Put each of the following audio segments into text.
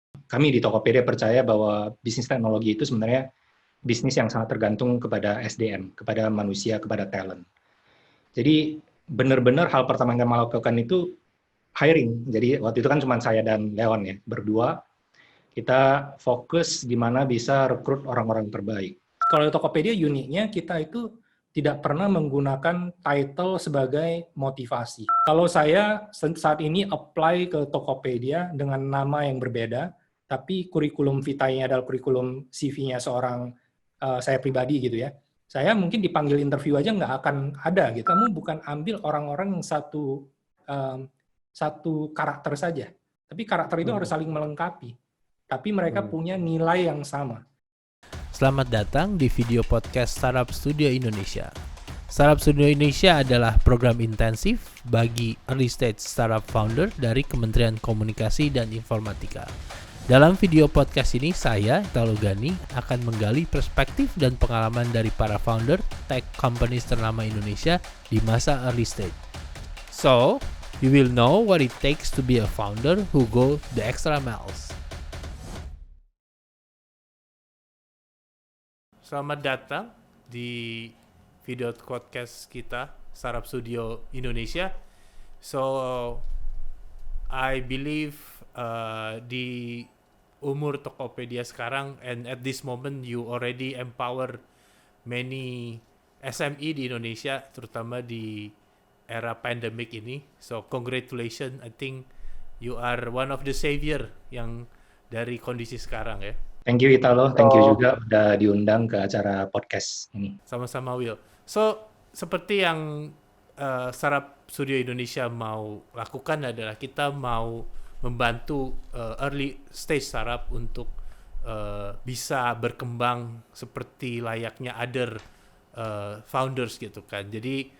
Kami di Tokopedia percaya bahwa bisnis teknologi itu sebenarnya bisnis yang sangat tergantung kepada SDM, kepada manusia, kepada talent. Jadi benar-benar hal pertama yang kami lakukan itu hiring. Jadi waktu itu kan cuma saya dan Leon ya, berdua. Kita fokus gimana bisa rekrut orang-orang terbaik. Kalau di Tokopedia uniknya kita itu tidak pernah menggunakan title sebagai motivasi. Kalau saya saat ini apply ke Tokopedia dengan nama yang berbeda, tapi kurikulum vitae-nya adalah kurikulum CV-nya seorang saya pribadi gitu ya. Saya mungkin dipanggil interview aja nggak akan ada gitu. Kamu bukan ambil orang-orang yang satu karakter saja, tapi karakter itu harus saling melengkapi. Tapi mereka punya nilai yang sama. Selamat datang di video podcast Startup Studio Indonesia. Startup Studio Indonesia adalah program intensif bagi early stage startup founder dari Kementerian Komunikasi dan Informatika. Dalam video podcast ini, saya, Italo Gani, akan menggali perspektif dan pengalaman dari para founder tech companies ternama Indonesia di masa early stage. So, you will know what it takes to be a founder who go the extra miles. Selamat datang di video podcast kita Startup Studio Indonesia. So I believe di umur Tokopedia sekarang, and at this moment you already empower many SME di Indonesia, terutama di era pandemic ini. So congratulations, I think you are one of the savior yang dari kondisi sekarang ya. Thank you Italo, thank you juga udah diundang ke acara podcast ini. Sama-sama Will. So, seperti yang Startup Studio Indonesia mau lakukan adalah kita mau membantu early stage startup untuk bisa berkembang seperti layaknya other founders gitu kan. Jadi,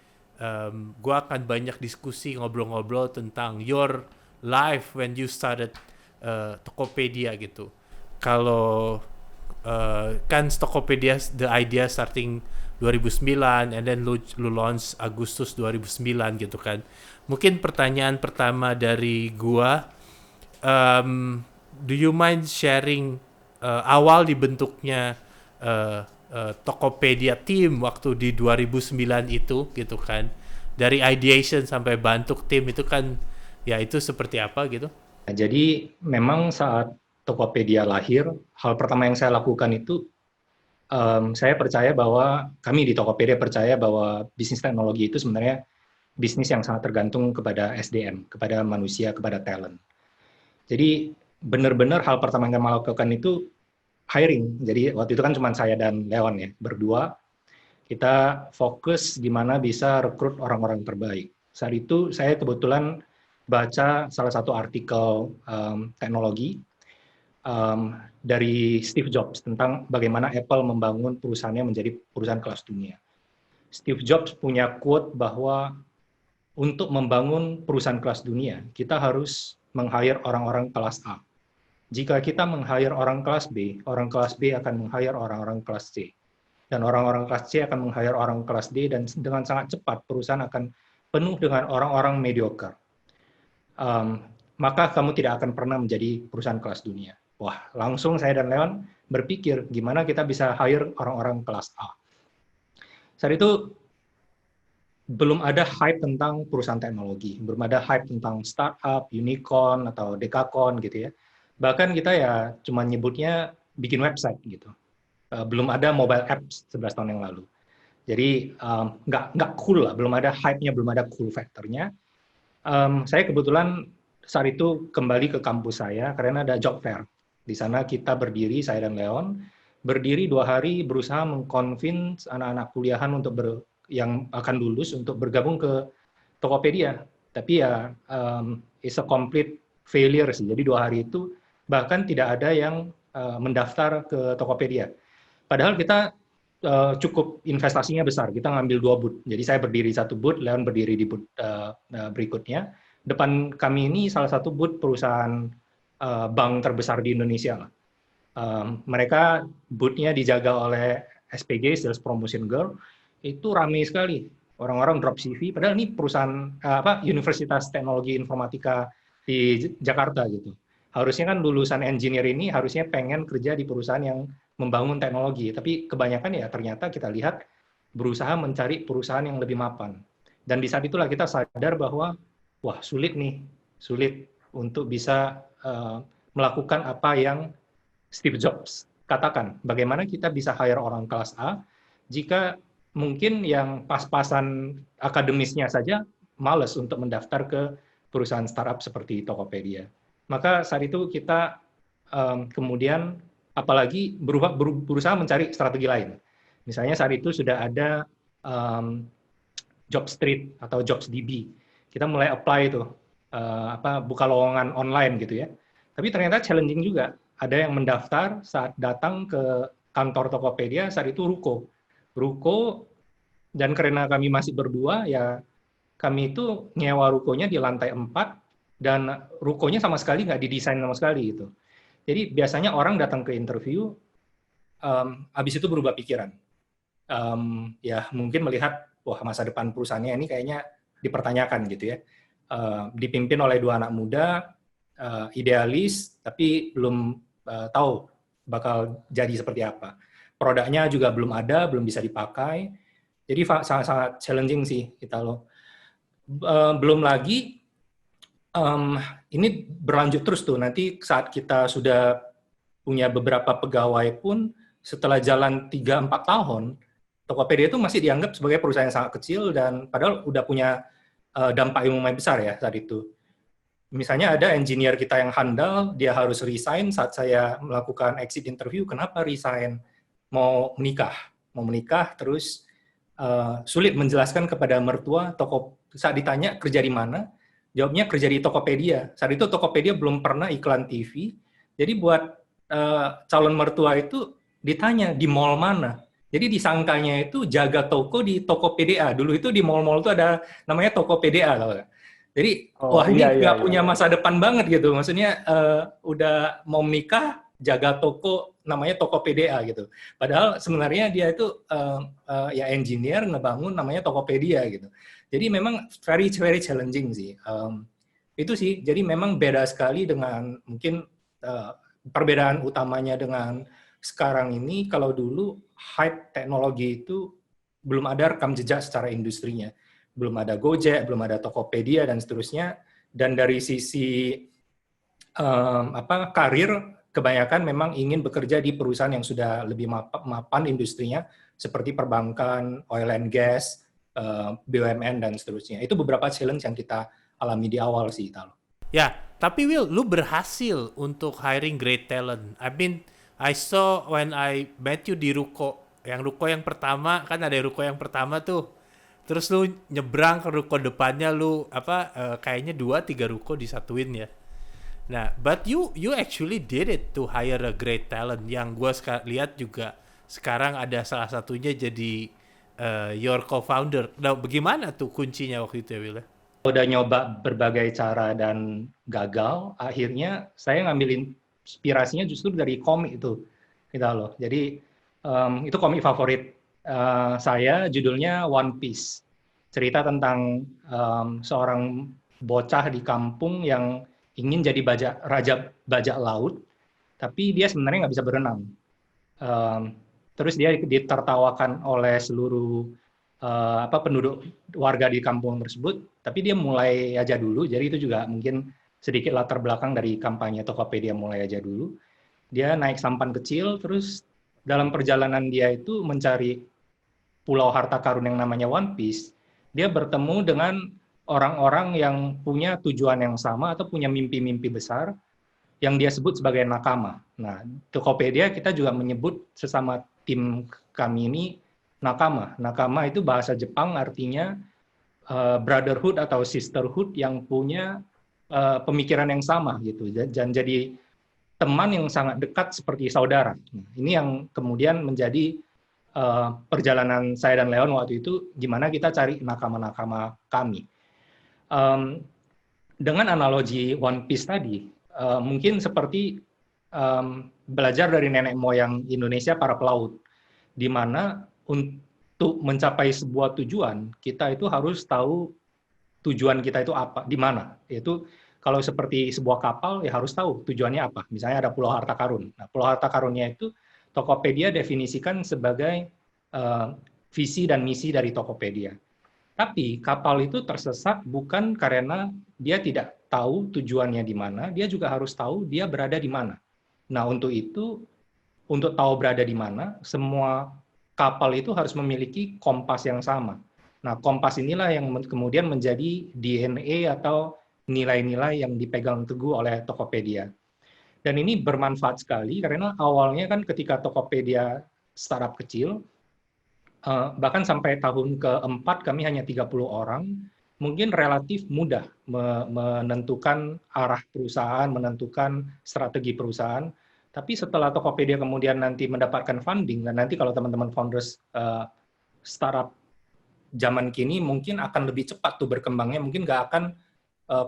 gue akan banyak diskusi, ngobrol-ngobrol tentang your life when you started Tokopedia gitu. Kalau kan Tokopedia the idea starting 2009 and then lu launch Agustus 2009 gitu kan. Mungkin pertanyaan pertama dari gua, do you mind sharing awal dibentuknya Tokopedia team waktu di 2009 itu gitu kan. Dari ideation sampai bentuk tim itu kan ya itu seperti apa gitu? Nah, jadi memang saat Tokopedia lahir, hal pertama yang saya lakukan itu, saya percaya bahwa, kami di Tokopedia percaya bahwa bisnis teknologi itu sebenarnya bisnis yang sangat tergantung kepada SDM, kepada manusia, kepada talent. Jadi benar-benar hal pertama yang kami lakukan itu hiring. Jadi waktu itu kan cuma saya dan Leon ya, berdua. Kita fokus gimana bisa rekrut orang-orang terbaik. Saat itu saya kebetulan baca salah satu artikel teknologi dari Steve Jobs tentang bagaimana Apple membangun perusahaannya menjadi perusahaan kelas dunia. Steve Jobs punya quote bahwa untuk membangun perusahaan kelas dunia, kita harus meng-hire orang-orang kelas A. Jika kita meng-hire orang kelas B akan meng-hire orang-orang kelas C. Dan orang-orang kelas C akan meng-hire orang kelas D, dan dengan sangat cepat perusahaan akan penuh dengan orang-orang mediocre. Maka kamu tidak akan pernah menjadi perusahaan kelas dunia. Wah, langsung saya dan Leon berpikir gimana kita bisa hire orang-orang kelas A. Saat itu belum ada hype tentang perusahaan teknologi, belum ada hype tentang startup, unicorn atau dekakorn gitu ya. Bahkan kita ya cuma nyebutnya bikin website gitu. Belum ada mobile apps 11 tahun yang lalu. Jadi nggak cool lah, belum ada hype-nya, belum ada cool factor-nya. Saya kebetulan saat itu kembali ke kampus saya karena ada job fair. Di sana kita berdiri, saya dan Leon, berdiri 2 hari berusaha mengconvince anak-anak kuliahan untuk yang akan lulus untuk bergabung ke Tokopedia. Tapi ya it's a complete failure sih. Jadi 2 hari itu bahkan tidak ada yang mendaftar ke Tokopedia. Padahal kita cukup investasinya besar. Kita ngambil 2 booth. Jadi saya berdiri 1 booth, Leon berdiri di booth berikutnya. Depan kami ini salah satu booth perusahaan bank terbesar di Indonesia. Mereka booth-nya dijaga oleh SPG, Sales Promotion Girl. Itu ramai sekali. Orang-orang drop CV, padahal ini perusahaan Universitas Teknologi Informatika di Jakarta gitu. Harusnya kan lulusan engineer ini harusnya pengen kerja di perusahaan yang membangun teknologi, tapi kebanyakan ya ternyata kita lihat berusaha mencari perusahaan yang lebih mapan. Dan di saat itulah kita sadar bahwa wah sulit untuk bisa melakukan apa yang Steve Jobs katakan. Bagaimana kita bisa hire orang kelas A jika mungkin yang pas-pasan akademisnya saja males untuk mendaftar ke perusahaan startup seperti Tokopedia. Maka saat itu kita kemudian apalagi berusaha mencari strategi lain. Misalnya saat itu sudah ada Jobstreet atau JobsDB. Kita mulai apply itu buka lowongan online gitu ya. Tapi ternyata challenging juga. Ada yang mendaftar saat datang ke kantor Tokopedia, saat itu ruko, dan karena kami masih berdua, ya kami itu nyewa rukonya di lantai 4, dan rukonya sama sekali nggak didesain sama sekali gitu. Jadi biasanya orang datang ke interview, habis itu berubah pikiran. Ya mungkin melihat, wah masa depan perusahaannya ini kayaknya dipertanyakan gitu ya. Dipimpin oleh 2 anak muda, idealis, tapi belum tahu bakal jadi seperti apa. Produknya juga belum ada, belum bisa dipakai. Jadi sangat-sangat challenging sih kita loh. Belum lagi ini berlanjut terus tuh. Nanti saat kita sudah punya beberapa pegawai pun setelah jalan 3-4 tahun, Tokopedia itu masih dianggap sebagai perusahaan yang sangat kecil dan padahal udah punya dampak yang lumayan besar ya saat itu. Misalnya ada engineer kita yang handal, dia harus resign saat saya melakukan exit interview. Kenapa resign? Mau menikah terus sulit menjelaskan kepada mertua. Saat ditanya kerja di mana, jawabnya kerja di Tokopedia. Saat itu Tokopedia belum pernah iklan TV, jadi buat calon mertua itu ditanya di mall mana. Jadi disangkanya itu jaga toko di Tokopedia. Dulu itu di mall-mall itu ada namanya Tokopedia, tau gak? Jadi, wah ini nggak punya masa depan banget gitu. Maksudnya udah mau menikah, jaga toko namanya Tokopedia gitu. Padahal sebenarnya dia itu ya engineer ngebangun namanya Tokopedia gitu. Jadi memang very challenging sih. Itu sih. Jadi memang beda sekali dengan mungkin perbedaan utamanya dengan sekarang ini. Kalau dulu hype teknologi itu belum ada rekam jejak secara industrinya. Belum ada Gojek, belum ada Tokopedia dan seterusnya. Dan dari sisi karir, kebanyakan memang ingin bekerja di perusahaan yang sudah lebih mapan industrinya, seperti perbankan, oil and gas, BUMN dan seterusnya. Itu beberapa challenge yang kita alami di awal sih, Italo. Ya, tapi Will, lu berhasil untuk hiring great talent. I saw when I met you di ruko. Ruko yang pertama, kan ada ruko yang pertama tuh. Terus lu nyebrang ke ruko depannya, lu kayaknya 2-3 ruko disatuin ya. Nah, but you actually did it to hire a great talent. Yang gue lihat juga sekarang ada salah satunya jadi your co-founder. Nah, bagaimana tuh kuncinya waktu itu ya, Will? Udah nyoba berbagai cara dan gagal, akhirnya saya ngambil inspirasinya justru dari komik itu, gitu loh. Jadi itu komik favorit saya, judulnya One Piece. Cerita tentang seorang bocah di kampung yang ingin jadi raja bajak laut, tapi dia sebenarnya nggak bisa berenang. Terus dia ditertawakan oleh seluruh penduduk warga di kampung tersebut, tapi dia mulai aja dulu. Jadi itu juga mungkin sedikit latar belakang dari kampanye Tokopedia mulai aja dulu. Dia naik sampan kecil, terus dalam perjalanan dia itu mencari pulau harta karun yang namanya One Piece, dia bertemu dengan orang-orang yang punya tujuan yang sama atau punya mimpi-mimpi besar yang dia sebut sebagai nakama. Nah, Tokopedia kita juga menyebut sesama tim kami ini nakama. Nakama itu bahasa Jepang artinya brotherhood atau sisterhood yang punya pemikiran yang sama gitu. Dan jadi teman yang sangat dekat seperti saudara. Ini yang kemudian menjadi perjalanan saya dan Leon waktu itu, gimana kita cari nakama-nakama kami. Dengan analogi One Piece tadi, mungkin seperti belajar dari nenek moyang Indonesia para pelaut, di mana untuk mencapai sebuah tujuan, kita itu harus tahu tujuan kita itu apa, di mana. Yaitu Kalau seperti sebuah kapal, ya harus tahu tujuannya apa. Misalnya ada Pulau Harta Karun. Nah, Pulau Harta Karunnya itu Tokopedia definisikan sebagai visi dan misi dari Tokopedia. Tapi kapal itu tersesat bukan karena dia tidak tahu tujuannya di mana, dia juga harus tahu dia berada di mana. Nah, untuk itu, untuk tahu berada di mana, semua kapal itu harus memiliki kompas yang sama. Nah, kompas inilah yang kemudian menjadi DNA atau nilai-nilai yang dipegang teguh oleh Tokopedia. Dan ini bermanfaat sekali karena awalnya kan ketika Tokopedia startup kecil, bahkan sampai tahun keempat kami hanya 30 orang, mungkin relatif mudah menentukan arah perusahaan, menentukan strategi perusahaan. Tapi setelah Tokopedia kemudian nanti mendapatkan funding, dan nanti kalau teman-teman founders startup zaman kini mungkin akan lebih cepat tuh berkembangnya, mungkin nggak akan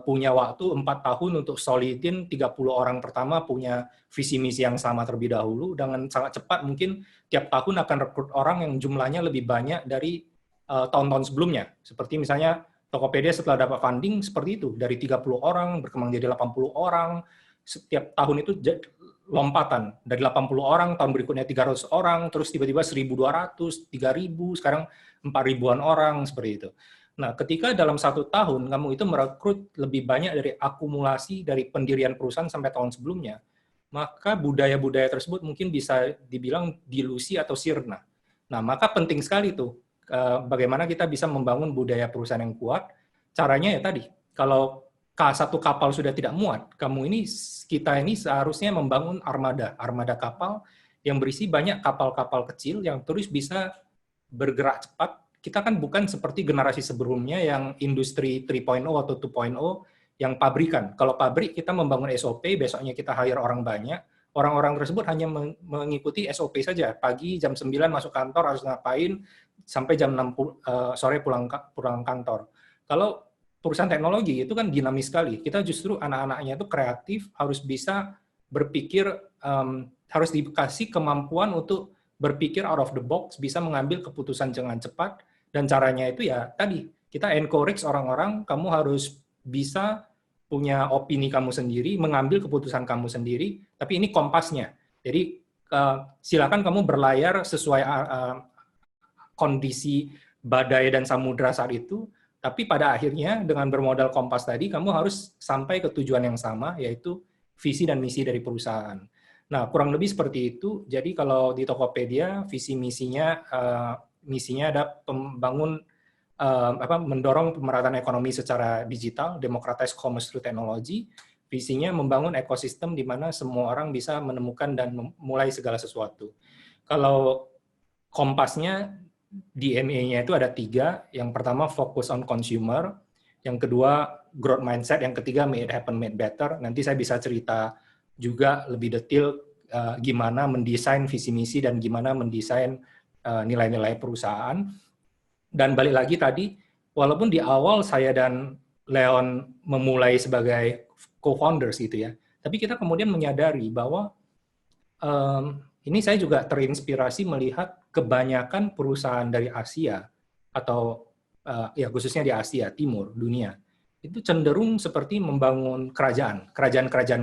punya waktu 4 tahun untuk solidin 30 orang pertama punya visi misi yang sama terlebih dahulu. Dengan sangat cepat mungkin tiap tahun akan rekrut orang yang jumlahnya lebih banyak dari tahun-tahun sebelumnya. Seperti misalnya Tokopedia setelah dapat funding seperti itu, dari 30 orang berkembang jadi 80 orang, setiap tahun itu lompatan, dari 80 orang, tahun berikutnya 300 orang, terus tiba-tiba 1.200, 3.000, sekarang 4.000-an orang, seperti itu. Nah, ketika dalam 1 tahun kamu itu merekrut lebih banyak dari akumulasi dari pendirian perusahaan sampai tahun sebelumnya, maka budaya-budaya tersebut mungkin bisa dibilang dilusi atau sirna. Nah, maka penting sekali tuh bagaimana kita bisa membangun budaya perusahaan yang kuat. Caranya ya tadi, kalau satu kapal sudah tidak muat, kita ini seharusnya membangun armada kapal yang berisi banyak kapal-kapal kecil yang terus bisa bergerak cepat. Kita kan bukan seperti generasi sebelumnya yang industri 3.0 atau 2.0 yang pabrikan. Kalau pabrik kita membangun SOP, besoknya kita hire orang banyak, orang-orang tersebut hanya mengikuti SOP saja. Pagi jam 9 masuk kantor harus ngapain, sampai jam 6 sore pulang kantor. Kalau perusahaan teknologi itu kan dinamis sekali. Kita justru anak-anaknya itu kreatif, harus bisa berpikir, harus dikasih kemampuan untuk berpikir out of the box, bisa mengambil keputusan dengan cepat. Dan caranya itu ya tadi, kita encourage orang-orang, kamu harus bisa punya opini kamu sendiri, mengambil keputusan kamu sendiri, tapi ini kompasnya. Jadi silakan kamu berlayar sesuai kondisi badai dan samudra saat itu, tapi pada akhirnya dengan bermodal kompas tadi, kamu harus sampai ke tujuan yang sama, yaitu visi dan misi dari perusahaan. Nah, kurang lebih seperti itu. Jadi kalau di Tokopedia, visi misinya ada mendorong pemerataan ekonomi secara digital, democratize commerce through technology. Visinya membangun ekosistem di mana semua orang bisa menemukan dan memulai segala sesuatu. Kalau kompasnya, DNA-nya itu ada 3. Yang pertama, focus on consumer. Yang kedua, growth mindset. Yang ketiga, make it happen, make better. Nanti saya bisa cerita juga lebih detail gimana mendesain visi misi dan gimana mendesain nilai-nilai perusahaan. Dan balik lagi tadi, walaupun di awal saya dan Leon memulai sebagai co-founders gitu ya, tapi kita kemudian menyadari bahwa ini saya juga terinspirasi melihat kebanyakan perusahaan dari Asia atau ya khususnya di Asia Timur dunia itu cenderung seperti membangun kerajaan-kerajaan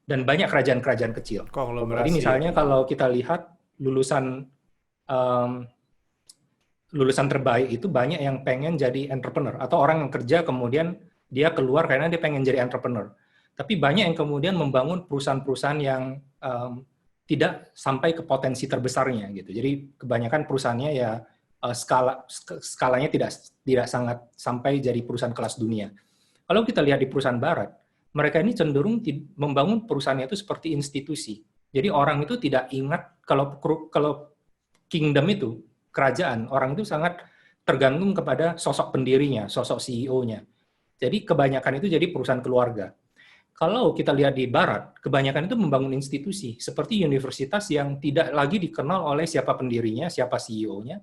dan banyak kerajaan-kerajaan kecil. Jadi misalnya kalau kita lihat lulusan terbaik itu banyak yang pengen jadi entrepreneur atau orang yang kerja kemudian dia keluar karena dia pengen jadi entrepreneur. Tapi banyak yang kemudian membangun perusahaan-perusahaan yang tidak sampai ke potensi terbesarnya gitu. Jadi kebanyakan perusahaannya ya skalanya tidak sangat sampai jadi perusahaan kelas dunia. Kalau kita lihat di perusahaan barat, mereka ini cenderung membangun perusahaannya itu seperti institusi. Jadi orang itu tidak ingat kalau kingdom itu kerajaan, orang itu sangat tergantung kepada sosok pendirinya, sosok CEO-nya. Jadi kebanyakan itu jadi perusahaan keluarga. Kalau kita lihat di barat, kebanyakan itu membangun institusi, seperti universitas yang tidak lagi dikenal oleh siapa pendirinya, siapa CEO-nya,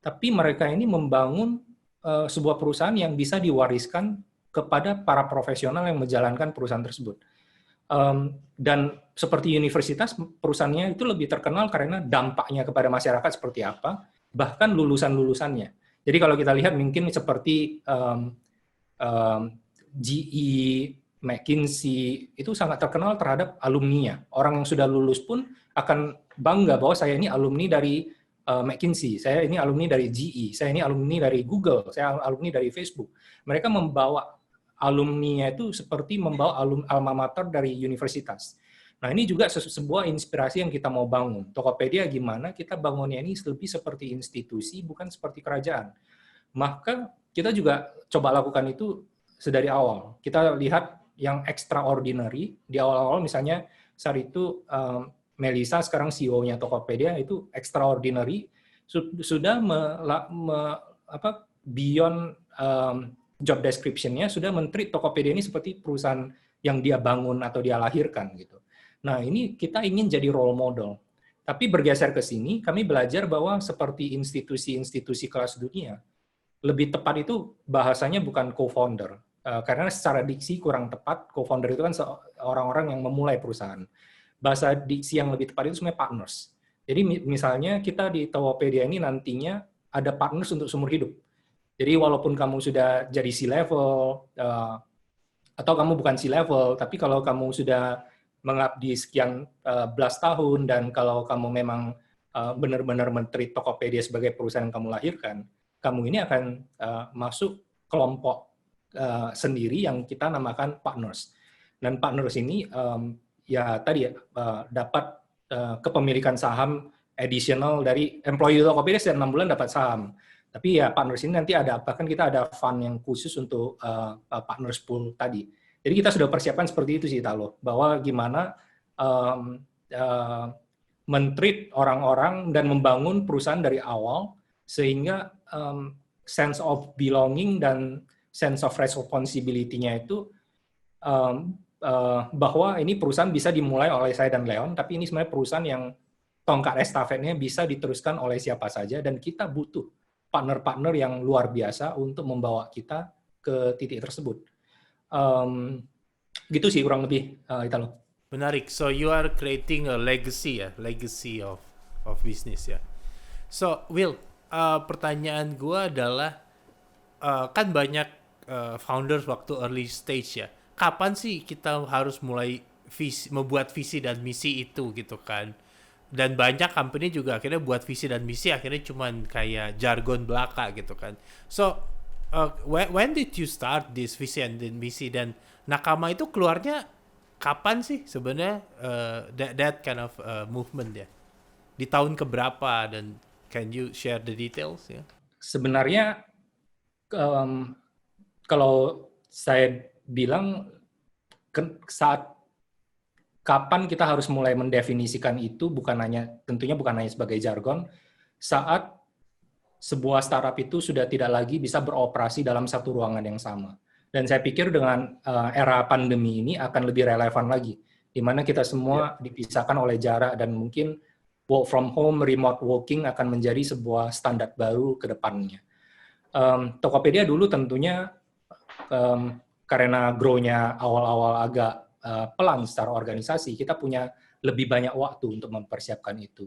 tapi mereka ini membangun sebuah perusahaan yang bisa diwariskan kepada para profesional yang menjalankan perusahaan tersebut. Dan seperti universitas, perusahaannya itu lebih terkenal karena dampaknya kepada masyarakat seperti apa, bahkan lulusan-lulusannya. Jadi kalau kita lihat mungkin seperti GE, McKinsey itu sangat terkenal terhadap alumninya. Orang yang sudah lulus pun akan bangga bahwa saya ini alumni dari McKinsey, saya ini alumni dari GE, saya ini alumni dari Google, saya alumni dari Facebook. Mereka membawa alumninya itu seperti membawa alma mater dari universitas. Nah, ini juga sebuah inspirasi yang kita mau bangun. Tokopedia gimana kita bangunnya ini lebih seperti institusi, bukan seperti kerajaan. Maka kita juga coba lakukan itu sedari awal. Kita lihat yang extraordinary, di awal-awal misalnya saat itu Melissa sekarang CEO-nya Tokopedia itu extraordinary, sudah beyond job description-nya, sudah men-treat Tokopedia ini seperti perusahaan yang dia bangun atau dia lahirkan gitu. Nah, ini kita ingin jadi role model. Tapi bergeser ke sini, kami belajar bahwa seperti institusi-institusi kelas dunia, lebih tepat itu bahasanya bukan co-founder. Karena secara diksi kurang tepat, co-founder itu kan orang-orang yang memulai perusahaan. Bahasa diksi yang lebih tepat itu sebenarnya partners. Jadi misalnya kita di Tokopedia ini nantinya ada partners untuk seumur hidup. Jadi walaupun kamu sudah jadi C-level, atau kamu bukan C-level, tapi kalau kamu sudah mengabdi sekian belas tahun, dan kalau kamu memang benar-benar men-treat Tokopedia sebagai perusahaan yang kamu lahirkan, kamu ini akan masuk kelompok sendiri yang kita namakan partners. Dan partners ini ya tadi dapat kepemilikan saham additional dari employee Tokopedia setiap 6 bulan dapat saham. Tapi ya partners ini nanti ada, bahkan kita ada fund yang khusus untuk partners pool tadi. Jadi kita sudah persiapkan seperti itu sih, Italo, bahwa gimana men-treat orang-orang dan membangun perusahaan dari awal, sehingga sense of belonging dan sense of responsibility-nya itu bahwa ini perusahaan bisa dimulai oleh saya dan Leon, tapi ini sebenarnya perusahaan yang tongkat estafetnya bisa diteruskan oleh siapa saja, dan kita butuh partner-partner yang luar biasa untuk membawa kita ke titik tersebut. Gitu sih kurang lebih, Italo. Menarik. So you are creating a legacy ya, legacy of business ya. So Will, pertanyaan gua adalah kan banyak founders waktu early stage ya. Kapan sih kita harus mulai membuat visi dan misi itu gitu kan? Dan banyak company juga akhirnya buat visi dan misi akhirnya cuman kayak jargon belaka gitu kan. So when did you start this visi and misi, dan Nakama itu keluarnya kapan sih sebenarnya that kind of movement ya? Di tahun keberapa, dan can you share the details ya? Sebenarnya kalau saya bilang saat kapan kita harus mulai mendefinisikan itu tentunya bukan hanya sebagai jargon, saat sebuah startup itu sudah tidak lagi bisa beroperasi dalam satu ruangan yang sama. Dan saya pikir dengan era pandemi ini akan lebih relevan lagi, di mana kita semua dipisahkan oleh jarak, dan mungkin work from home, remote working akan menjadi sebuah standar baru ke depannya. Tokopedia dulu tentunya karena grow-nya awal-awal agak pelan secara organisasi, kita punya lebih banyak waktu untuk mempersiapkan itu.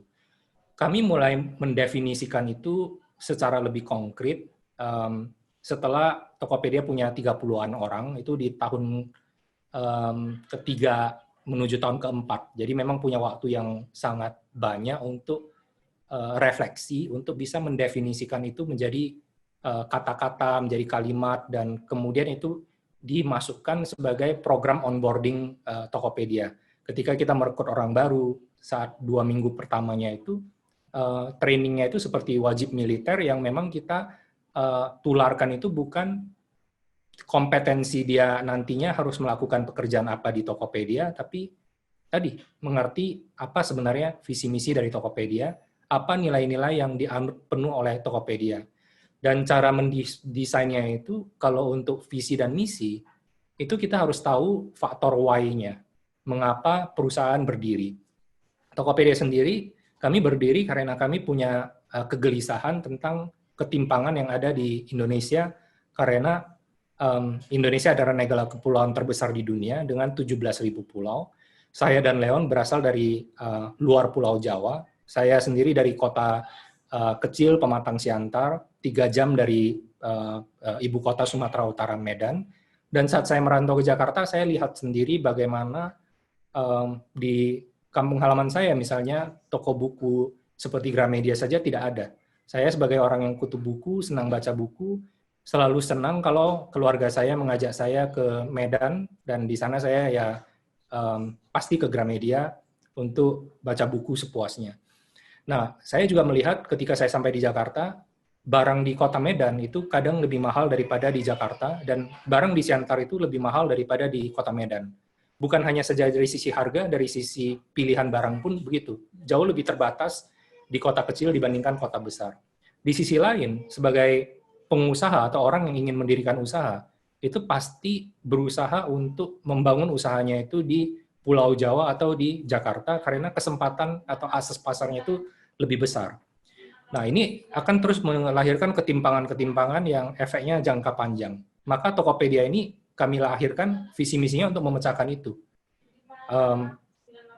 Kami mulai mendefinisikan itu secara lebih konkret setelah Tokopedia punya 30-an orang, itu di tahun ketiga menuju tahun keempat. Jadi memang punya waktu yang sangat banyak untuk refleksi, untuk bisa mendefinisikan itu menjadi kata-kata, menjadi kalimat, dan kemudian itu dimasukkan sebagai program onboarding Tokopedia. Ketika kita merekrut orang baru, saat 2 minggu pertamanya itu, trainingnya itu seperti wajib militer yang memang kita tularkan. Itu bukan kompetensi dia nantinya harus melakukan pekerjaan apa di Tokopedia, tapi tadi mengerti apa sebenarnya visi misi dari Tokopedia, apa nilai-nilai yang dianut penuh oleh Tokopedia. Dan cara mendesainnya itu, kalau untuk visi dan misi, itu kita harus tahu faktor why-nya, mengapa perusahaan berdiri. Tokopedia sendiri, kami berdiri karena kami punya kegelisahan tentang ketimpangan yang ada di Indonesia, karena Indonesia adalah negara kepulauan terbesar di dunia dengan 17.000 pulau. Saya dan Leon berasal dari luar Pulau Jawa. Saya sendiri dari kota kecil Pematang Siantar, 3 jam dari ibu kota Sumatera Utara, Medan. Dan saat saya merantau ke Jakarta, saya lihat sendiri bagaimana di kampung halaman saya misalnya toko buku seperti Gramedia saja tidak ada. Saya sebagai orang yang kutu buku, senang baca buku, selalu senang kalau keluarga saya mengajak saya ke Medan, dan di sana saya ya pasti ke Gramedia untuk baca buku sepuasnya. Nah, saya juga melihat ketika saya sampai di Jakarta, barang di kota Medan itu kadang lebih mahal daripada di Jakarta, dan barang di Siantar itu lebih mahal daripada di kota Medan. Bukan hanya saja dari sisi harga, dari sisi pilihan barang pun begitu. Jauh lebih terbatas di kota kecil dibandingkan kota besar. Di sisi lain, sebagai pengusaha atau orang yang ingin mendirikan usaha, itu pasti berusaha untuk membangun usahanya itu di Pulau Jawa atau di Jakarta, karena kesempatan atau akses pasarnya itu lebih besar. Nah, ini akan terus melahirkan ketimpangan-ketimpangan yang efeknya jangka panjang. Maka Tokopedia ini kami lahirkan visi misinya untuk memecahkan itu.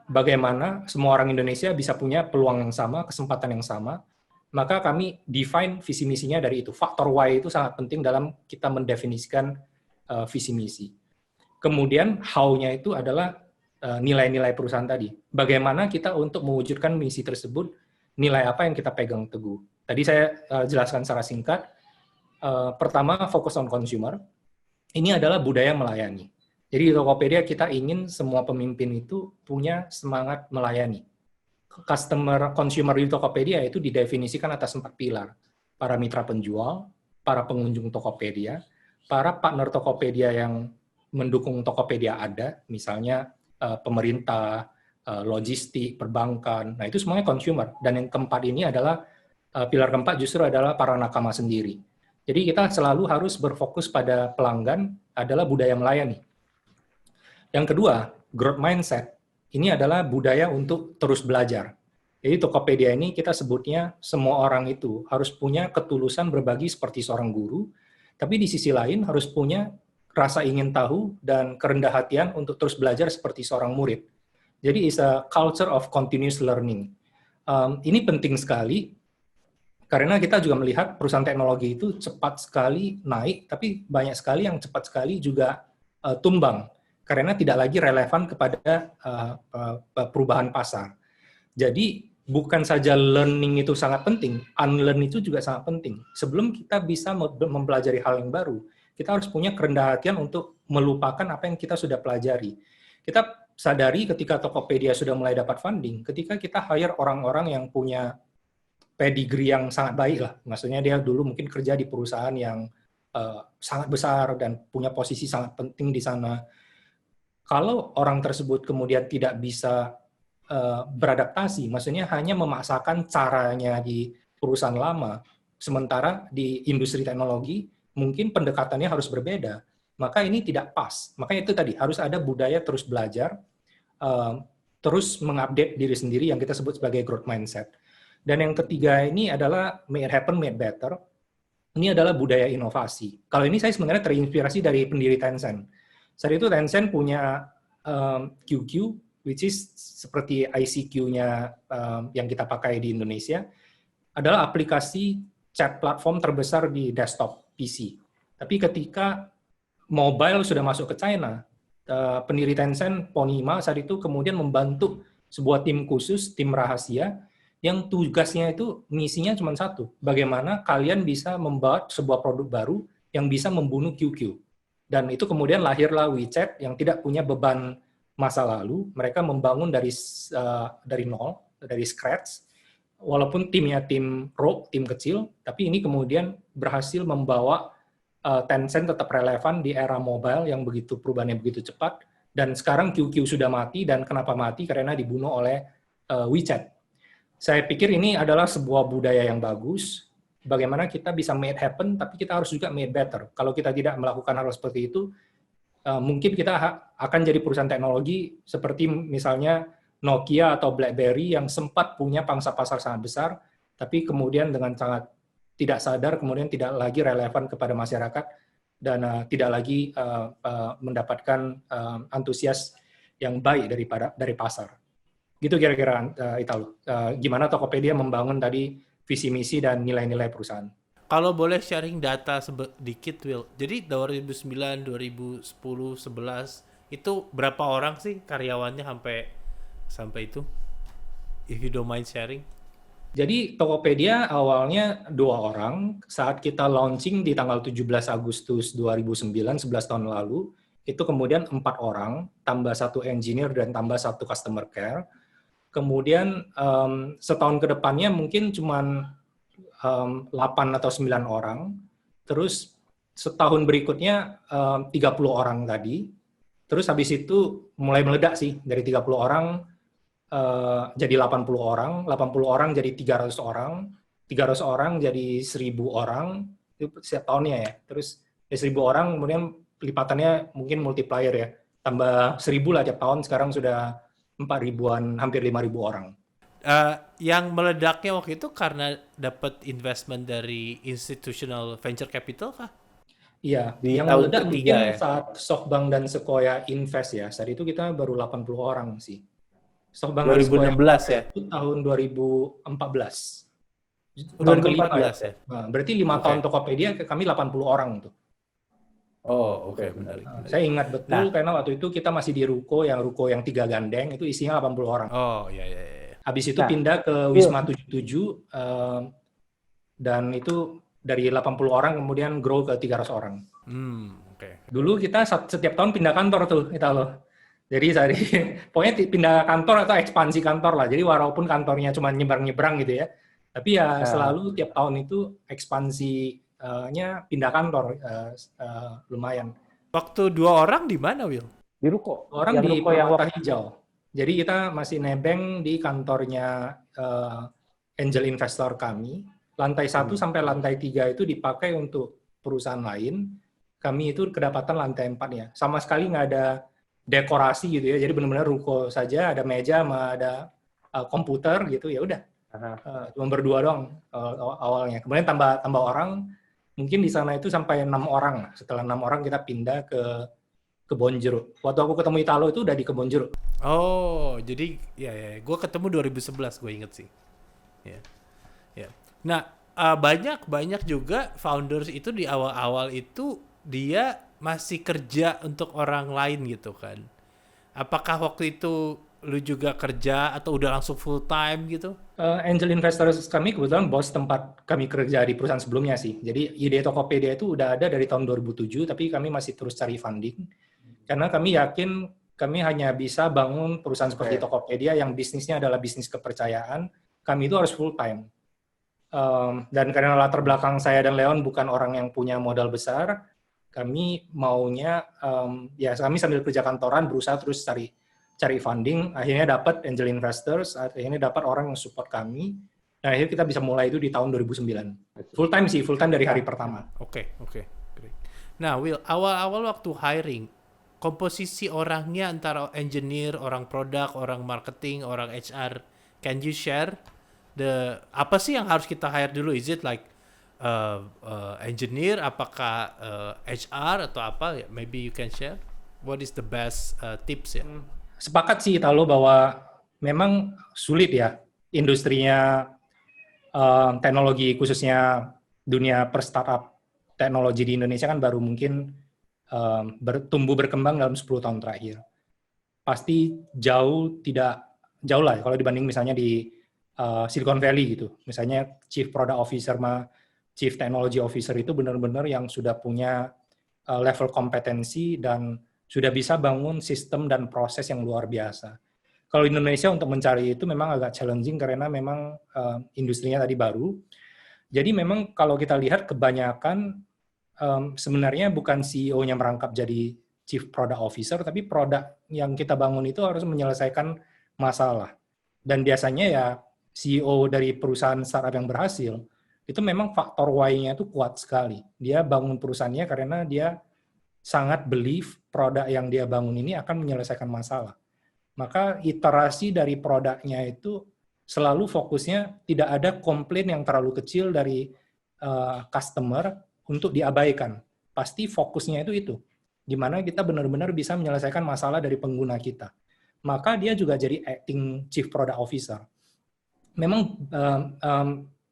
Bagaimana semua orang Indonesia bisa punya peluang yang sama, kesempatan yang sama, maka kami define visi misinya dari itu. Faktor Y itu sangat penting dalam kita mendefinisikan visi misi. Kemudian how-nya itu adalah nilai-nilai perusahaan tadi. Bagaimana kita untuk mewujudkan misi tersebut, nilai apa yang kita pegang teguh. Tadi saya jelaskan secara singkat. Pertama, fokus on consumer. Ini adalah budaya melayani. Jadi di Tokopedia kita ingin semua pemimpin itu punya semangat melayani. Consumer di Tokopedia itu didefinisikan atas 4 pilar. Para mitra penjual, para pengunjung Tokopedia, para partner Tokopedia yang mendukung Tokopedia ada, misalnya pemerintah, logistik, perbankan, nah itu semuanya consumer. Dan yang keempat ini adalah, pilar keempat justru adalah para nakama sendiri. Jadi kita selalu harus berfokus pada pelanggan adalah budaya melayani. Yang kedua, growth mindset. Ini adalah budaya untuk terus belajar. Jadi Tokopedia ini kita sebutnya semua orang itu harus punya ketulusan berbagi seperti seorang guru, tapi di sisi lain harus punya rasa ingin tahu dan kerendah hatian untuk terus belajar seperti seorang murid. Jadi it's a culture of continuous learning. Ini penting sekali karena kita juga melihat perusahaan teknologi itu cepat sekali naik, tapi banyak sekali yang cepat sekali juga tumbang karena tidak lagi relevan kepada perubahan pasar. Jadi bukan saja learning itu sangat penting, unlearn itu juga sangat penting. Sebelum kita bisa mempelajari hal yang baru, kita harus punya kerendahan hatian untuk melupakan apa yang kita sudah pelajari. Kita sadari ketika Tokopedia sudah mulai dapat funding, ketika kita hire orang-orang yang punya pedigree yang sangat baik lah. Maksudnya dia dulu mungkin kerja di perusahaan yang sangat besar dan punya posisi sangat penting di sana. Kalau orang tersebut kemudian tidak bisa beradaptasi, maksudnya hanya memaksakan caranya di perusahaan lama, sementara di industri teknologi mungkin pendekatannya harus berbeda, maka ini tidak pas. Makanya itu tadi, harus ada budaya terus belajar, terus mengupdate diri sendiri yang kita sebut sebagai growth mindset. Dan yang ketiga ini adalah made happen, made better. Ini adalah budaya inovasi. Kalau ini saya sebenarnya terinspirasi dari pendiri Tencent. Saat itu Tencent punya QQ, which is seperti ICQ-nya yang kita pakai di Indonesia, adalah aplikasi chat platform terbesar di desktop PC. Tapi ketika mobile sudah masuk ke China, pendiri Tencent, Pony Ma, saat itu kemudian membantu sebuah tim khusus, tim rahasia, yang tugasnya itu misinya cuma satu, bagaimana kalian bisa membuat sebuah produk baru yang bisa membunuh QQ. Dan itu kemudian lahirlah WeChat yang tidak punya beban masa lalu, mereka membangun dari nol, dari scratch, walaupun timnya tim rogue, tim kecil, tapi ini kemudian berhasil membawa Tencent tetap relevan di era mobile yang begitu perubahannya begitu cepat, dan sekarang QQ sudah mati, dan kenapa mati? Karena dibunuh oleh WeChat. Saya pikir ini adalah sebuah budaya yang bagus, bagaimana kita bisa made happen, tapi kita harus juga made better. Kalau kita tidak melakukan hal seperti itu, mungkin kita akan jadi perusahaan teknologi seperti misalnya Nokia atau BlackBerry yang sempat punya pangsa pasar sangat besar, tapi kemudian dengan sangat tidak sadar, kemudian tidak lagi relevan kepada masyarakat, dan tidak lagi mendapatkan antusias yang baik dari pasar. Gitu kira-kira, Italo. Gimana Tokopedia membangun tadi visi misi dan nilai-nilai perusahaan. Kalau boleh sharing data sedikit, Will. Jadi 2009, 2010, 11 itu berapa orang sih karyawannya sampai sampai itu? If you don't mind sharing. Jadi Tokopedia awalnya 2 orang, saat kita launching di tanggal 17 Agustus 2009, 11 tahun lalu, itu kemudian 4 orang, tambah 1 engineer dan tambah 1 customer care. Kemudian setahun ke depannya mungkin cuman 8 atau 9 orang, terus setahun berikutnya 30 orang tadi, terus habis itu mulai meledak sih, dari 30 orang jadi 80 orang, 80 orang jadi 300 orang, 300 orang jadi 1000 orang, itu setiap tahunnya ya. Terus ya 1000 orang, kemudian lipatannya mungkin multiplier ya, tambah 1000 lah tiap tahun, sekarang sudah 4 ribuan, hampir 5.000 orang. Yang meledaknya waktu itu karena dapat investment dari institutional venture capital kah? Iya, Di yang tahun meledak ketiga mungkin ya? saat SoftBank dan Sequoia invest ya, saat itu kita baru 80 orang sih. SoftBank dan Sequoia 2016 ya? itu tahun 2014. Tahun kelima ya. 2014 ya? Nah, berarti 5 tahun Oke. Tokopedia kami 80 orang tuh. Oh, oke, menarik, Nah, menarik. saya ingat Nah, betul karena waktu itu kita masih di ruko yang 3 gandeng, itu isinya 80 orang. oh ya ya ya. Habis itu Nah, pindah ke Will, Wisma 77, dan itu dari 80 orang kemudian grow ke 300 orang. Oke. Dulu kita setiap tahun pindah kantor tuh, kita loh. Jadi pokoknya pindah kantor atau ekspansi kantor lah. Jadi walaupun kantornya cuma nyebrang-nyebrang gitu ya, tapi ya selalu tiap tahun itu ekspansinya pindah kantor, lumayan. Waktu 2 orang di mana, Will? di ruko. Orang Yang di ruko yang Permata Hijau. Jadi kita masih nebeng di kantornya angel investor kami. Lantai 1 sampai lantai 3 itu dipakai untuk perusahaan lain. Kami itu kedapatan lantai 4-nya. Sama sekali nggak ada dekorasi gitu ya. Jadi benar-benar ruko saja, ada meja sama ada komputer gitu, ya udah. Cuma berdua doang awalnya. Kemudian tambah orang, mungkin di sana itu sampai 6 orang. Setelah 6 orang kita pindah ke Kebonjeruk. Waktu aku ketemu Italo itu udah di Kebonjeruk. Oh, jadi ya gue ketemu 2011, gue inget sih. Ya. Ya. Nah, banyak juga founders itu di awal-awal itu dia masih kerja untuk orang lain gitu kan. Apakah waktu itu lu juga kerja atau udah langsung full time gitu? Angel investors kami kebetulan bos tempat kami kerja di perusahaan sebelumnya sih. Jadi ide Tokopedia itu udah ada dari tahun 2007, tapi kami masih terus cari funding. Karena kami yakin kami hanya bisa bangun perusahaan seperti Tokopedia yang bisnisnya adalah bisnis kepercayaan. Kami itu harus full time. Dan karena latar belakang saya dan Leon bukan orang yang punya modal besar, kami maunya ya kami sambil kerja kantoran berusaha terus cari funding, akhirnya dapat angel investors, akhirnya dapat orang yang support kami. Nah, akhirnya kita bisa mulai itu di tahun 2009. Full time dari hari pertama. Oke, great. Nah, Will, awal-awal waktu hiring, komposisi orangnya antara engineer, orang produk, orang marketing, orang HR, can you share apa sih yang harus kita hire dulu? Is it like engineer, apakah HR atau apa? Maybe you can share. What is the best tips ya? Sepakat sih Italo bahwa memang sulit ya industrinya teknologi, khususnya dunia per startup teknologi di Indonesia kan baru mungkin bertumbuh berkembang dalam 10 tahun terakhir. Pasti jauh lah kalau dibanding misalnya di Silicon Valley gitu. Misalnya Chief Product Officer sama Chief Technology Officer itu benar-benar yang sudah punya level kompetensi dan sudah bisa bangun sistem dan proses yang luar biasa. Kalau di Indonesia untuk mencari itu memang agak challenging karena memang industrinya tadi baru. Jadi memang kalau kita lihat kebanyakan sebenarnya bukan CEO-nya merangkap jadi Chief Product Officer, tapi produk yang kita bangun itu harus menyelesaikan masalah. Dan biasanya ya CEO dari perusahaan startup yang berhasil, itu memang faktor Y-nya itu kuat sekali. Dia bangun perusahaannya karena dia sangat believe produk yang dia bangun ini akan menyelesaikan masalah. Maka iterasi dari produknya itu selalu fokusnya tidak ada komplain yang terlalu kecil dari customer untuk diabaikan. Pasti fokusnya itu. Di mana kita benar-benar bisa menyelesaikan masalah dari pengguna kita. Maka dia juga jadi acting Chief Product Officer. Memang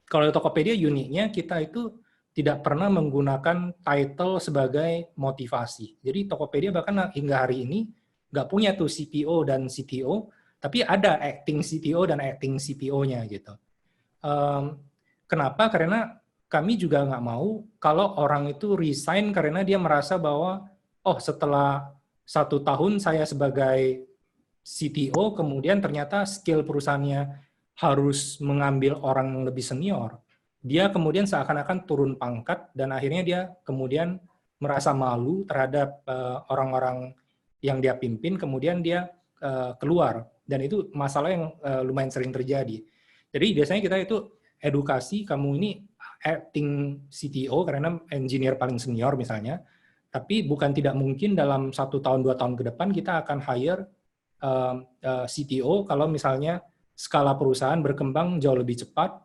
kalau Tokopedia uniknya kita itu tidak pernah menggunakan title sebagai motivasi. Jadi Tokopedia bahkan hingga hari ini nggak punya tuh CPO dan CTO, tapi ada acting CTO dan acting CPO-nya gitu. Kenapa? Karena kami juga nggak mau kalau orang itu resign karena dia merasa bahwa, oh setelah 1 tahun saya sebagai CTO, kemudian ternyata skill perusahaannya harus mengambil orang yang lebih senior. Dia kemudian seakan-akan turun pangkat dan akhirnya dia kemudian merasa malu terhadap orang-orang yang dia pimpin, kemudian dia keluar. Dan itu masalah yang lumayan sering terjadi. Jadi biasanya kita itu edukasi, kamu ini acting CTO karena engineer paling senior misalnya, tapi bukan tidak mungkin dalam 1 tahun 2 tahun ke depan kita akan hire CTO kalau misalnya skala perusahaan berkembang jauh lebih cepat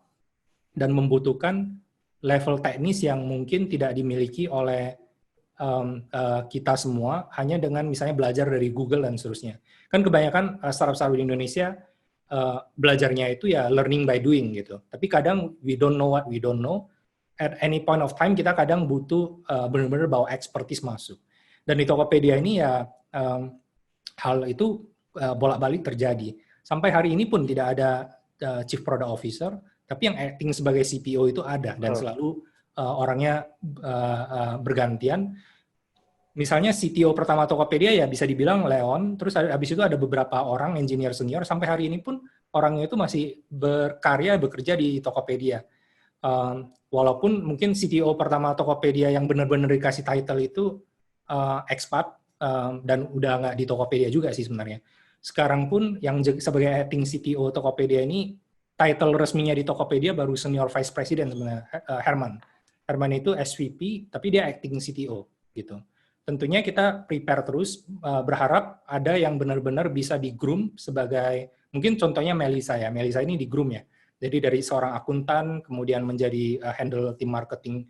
dan membutuhkan level teknis yang mungkin tidak dimiliki oleh kita semua hanya dengan misalnya belajar dari Google dan seterusnya. Kan kebanyakan startup-startup di Indonesia belajarnya itu ya learning by doing gitu. Tapi kadang we don't know what we don't know. At any point of time kita kadang butuh benar-benar bawa expertise masuk. Dan di Tokopedia ini ya hal itu bolak-balik terjadi. Sampai hari ini pun tidak ada Chief Product Officer, tapi yang acting sebagai CPO itu ada dan selalu orangnya bergantian. Misalnya CTO pertama Tokopedia ya bisa dibilang Leon, terus habis itu ada beberapa orang engineer senior, sampai hari ini pun orangnya itu masih bekerja di Tokopedia. Walaupun mungkin CTO pertama Tokopedia yang benar-benar dikasih title itu expat dan udah nggak di Tokopedia juga sih sebenarnya. Sekarang pun yang sebagai acting CTO Tokopedia ini title resminya di Tokopedia baru Senior Vice President sebenarnya, Herman. Herman itu SVP, tapi dia acting CTO gitu. Tentunya kita prepare terus, berharap ada yang benar-benar bisa di-groom sebagai, mungkin contohnya Melisa ya, Melisa ini di-groom ya. Jadi dari seorang akuntan, kemudian menjadi handle tim marketing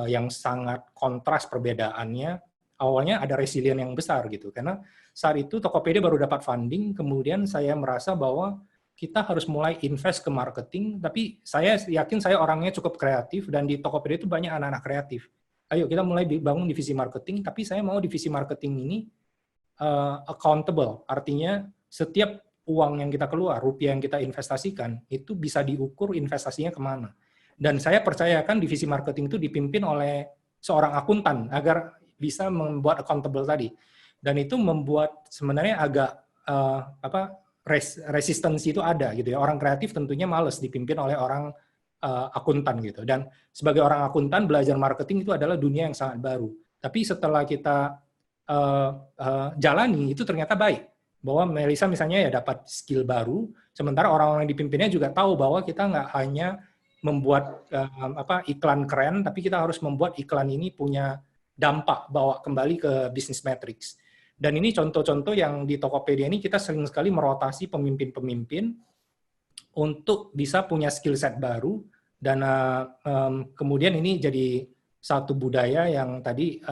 yang sangat kontras perbedaannya, awalnya ada resilient yang besar gitu. Karena saat itu Tokopedia baru dapat funding, kemudian saya merasa bahwa kita harus mulai invest ke marketing, tapi saya yakin saya orangnya cukup kreatif, dan di Tokopedia itu banyak anak-anak kreatif. Ayo kita mulai bangun divisi marketing, tapi saya mau divisi marketing ini accountable, artinya setiap uang yang kita keluar, rupiah yang kita investasikan, itu bisa diukur investasinya kemana. Dan saya percayakan divisi marketing itu dipimpin oleh seorang akuntan, agar bisa membuat accountable tadi. Dan itu membuat sebenarnya agak resistensi itu ada gitu ya. Orang kreatif tentunya males dipimpin oleh orang akuntan gitu. Dan sebagai orang akuntan, belajar marketing itu adalah dunia yang sangat baru. Tapi setelah kita jalani, itu ternyata baik. Bahwa Melisa misalnya ya dapat skill baru, sementara orang-orang yang dipimpinnya juga tahu bahwa kita nggak hanya membuat iklan keren, tapi kita harus membuat iklan ini punya dampak, bawa kembali ke business metrics. Dan ini contoh-contoh yang di Tokopedia ini kita sering sekali merotasi pemimpin-pemimpin untuk bisa punya skill set baru, dan kemudian ini jadi satu budaya yang tadi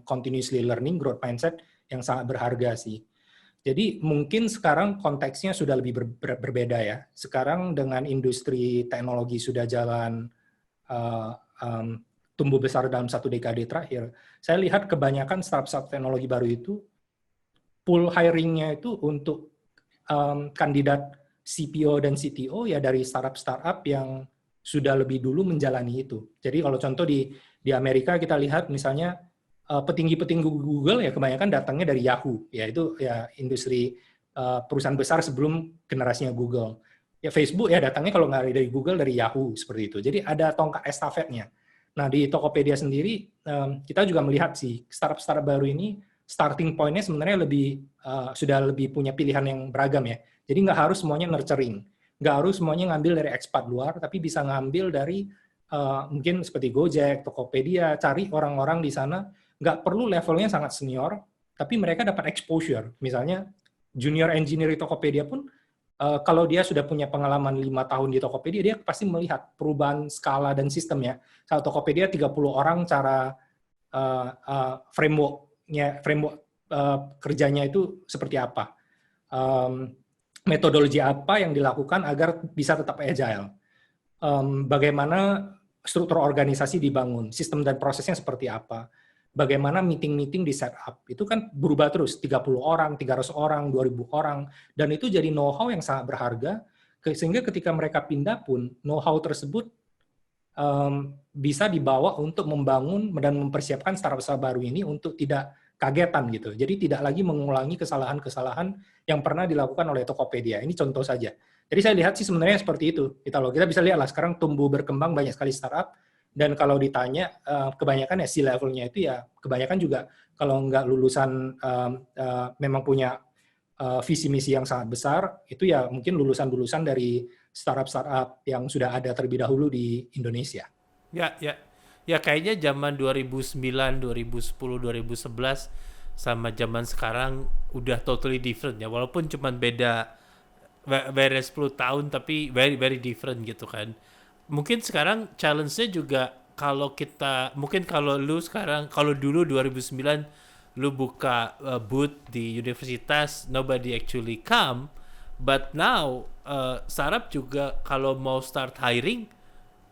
continuously learning, growth mindset yang sangat berharga sih. Jadi mungkin sekarang konteksnya sudah lebih berbeda ya. Sekarang dengan industri teknologi sudah jalan tumbuh besar dalam 1 dekade terakhir, saya lihat kebanyakan startup teknologi baru itu pool hiring-nya itu untuk kandidat CPO dan CTO ya dari startup yang sudah lebih dulu menjalani itu. Jadi kalau contoh di Amerika kita lihat misalnya petinggi-petinggi Google ya kebanyakan datangnya dari Yahoo, yaitu ya industri perusahaan besar sebelum generasinya Google. Ya Facebook ya datangnya kalau nggak dari Google dari Yahoo seperti itu. Jadi ada tongkat estafetnya. Nah di Tokopedia sendiri kita juga melihat sih startup baru ini starting point-nya sebenarnya sudah lebih punya pilihan yang beragam ya. Jadi nggak harus semuanya nurturing, nggak harus semuanya ngambil dari expat luar, tapi bisa ngambil dari mungkin seperti Gojek, Tokopedia, cari orang-orang di sana, nggak perlu levelnya sangat senior, tapi mereka dapat exposure. Misalnya junior engineer di Tokopedia pun, kalau dia sudah punya pengalaman 5 tahun di Tokopedia, dia pasti melihat perubahan skala dan sistemnya. Kalau Tokopedia 30 orang cara framework kerjanya itu seperti apa, metodologi apa yang dilakukan agar bisa tetap agile, bagaimana struktur organisasi dibangun, sistem dan prosesnya seperti apa, bagaimana meeting-meeting di setup. Itu kan berubah terus, 30 orang, 300 orang, 2000 orang, dan itu jadi know-how yang sangat berharga, sehingga ketika mereka pindah pun, know-how tersebut bisa dibawa untuk membangun dan mempersiapkan startup baru ini untuk tidak kagetan gitu. Jadi tidak lagi mengulangi kesalahan-kesalahan yang pernah dilakukan oleh Tokopedia. Ini contoh saja. Jadi saya lihat sih sebenarnya seperti itu. Kita bisa lihat lah sekarang tumbuh berkembang banyak sekali startup, dan kalau ditanya kebanyakan ya C-level-nya itu ya kebanyakan juga kalau nggak lulusan memang punya visi misi yang sangat besar, itu ya mungkin lulusan-lulusan dari startup-startup yang sudah ada terlebih dahulu di Indonesia. Ya kayaknya zaman 2009, 2010, 2011 sama zaman sekarang udah totally different ya. Walaupun cuma beda 10 tahun tapi very very different gitu kan. Mungkin sekarang challenge-nya juga mungkin kalau lu sekarang, kalau dulu 2009 lu buka booth di universitas, nobody actually come, but now startup juga kalau mau start hiring,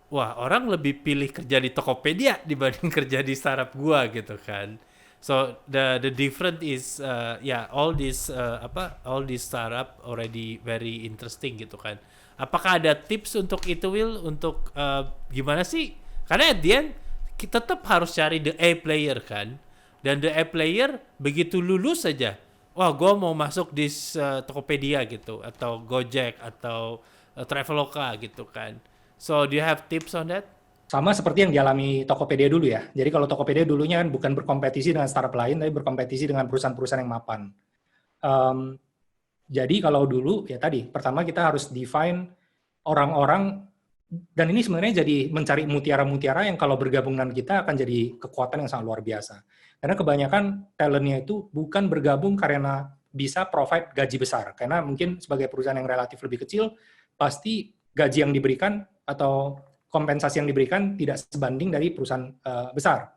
wah orang lebih pilih kerja di Tokopedia dibanding kerja di startup gua gitu kan. So the difference is all this startup already very interesting gitu kan. Apakah ada tips untuk itu, Will, untuk gimana sih? Karena at the end kita tetap harus cari the A player kan. Dan the A player begitu lulus saja, wah gue mau masuk di Tokopedia gitu, atau Gojek, atau Traveloka gitu kan. So do you have tips on that? Sama seperti yang dialami Tokopedia dulu ya. Jadi kalau Tokopedia dulunya kan bukan berkompetisi dengan startup lain, tapi berkompetisi dengan perusahaan-perusahaan yang mapan. Jadi kalau dulu ya tadi, pertama kita harus define orang-orang, dan ini sebenarnya jadi mencari mutiara-mutiara yang kalau bergabung dengan kita akan jadi kekuatan yang sangat luar biasa. Karena kebanyakan talentnya itu bukan bergabung karena bisa provide gaji besar. Karena mungkin sebagai perusahaan yang relatif lebih kecil, pasti gaji yang diberikan atau kompensasi yang diberikan tidak sebanding dari perusahaan besar.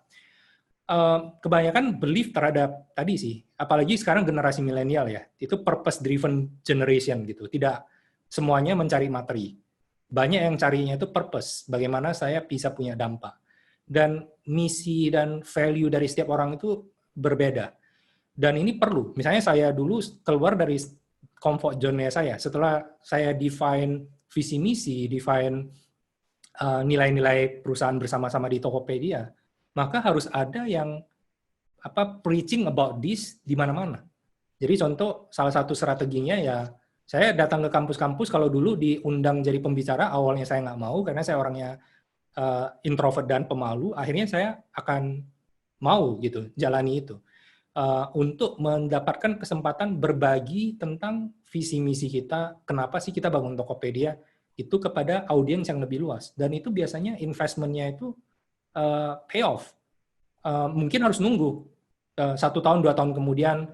Kebanyakan belief terhadap tadi sih, apalagi sekarang generasi milenial ya, itu purpose-driven generation gitu. Tidak semuanya mencari materi. Banyak yang carinya itu purpose, bagaimana saya bisa punya dampak. Dan misi dan value dari setiap orang itu berbeda. Dan ini perlu. Misalnya saya dulu keluar dari comfort zone-nya saya, setelah saya define visi misi, define nilai-nilai perusahaan bersama-sama di Tokopedia, maka harus ada yang preaching about this di mana-mana. Jadi contoh, salah satu strateginya ya, saya datang ke kampus-kampus, kalau dulu diundang jadi pembicara, awalnya saya nggak mau, karena saya orangnya introvert dan pemalu, akhirnya saya akan mau gitu, jalani itu. Untuk mendapatkan kesempatan berbagi tentang visi misi kita, kenapa sih kita bangun Tokopedia, itu kepada audiens yang lebih luas. Dan itu biasanya investment-nya itu payoff. Mungkin harus nunggu 1 tahun, 2 tahun kemudian,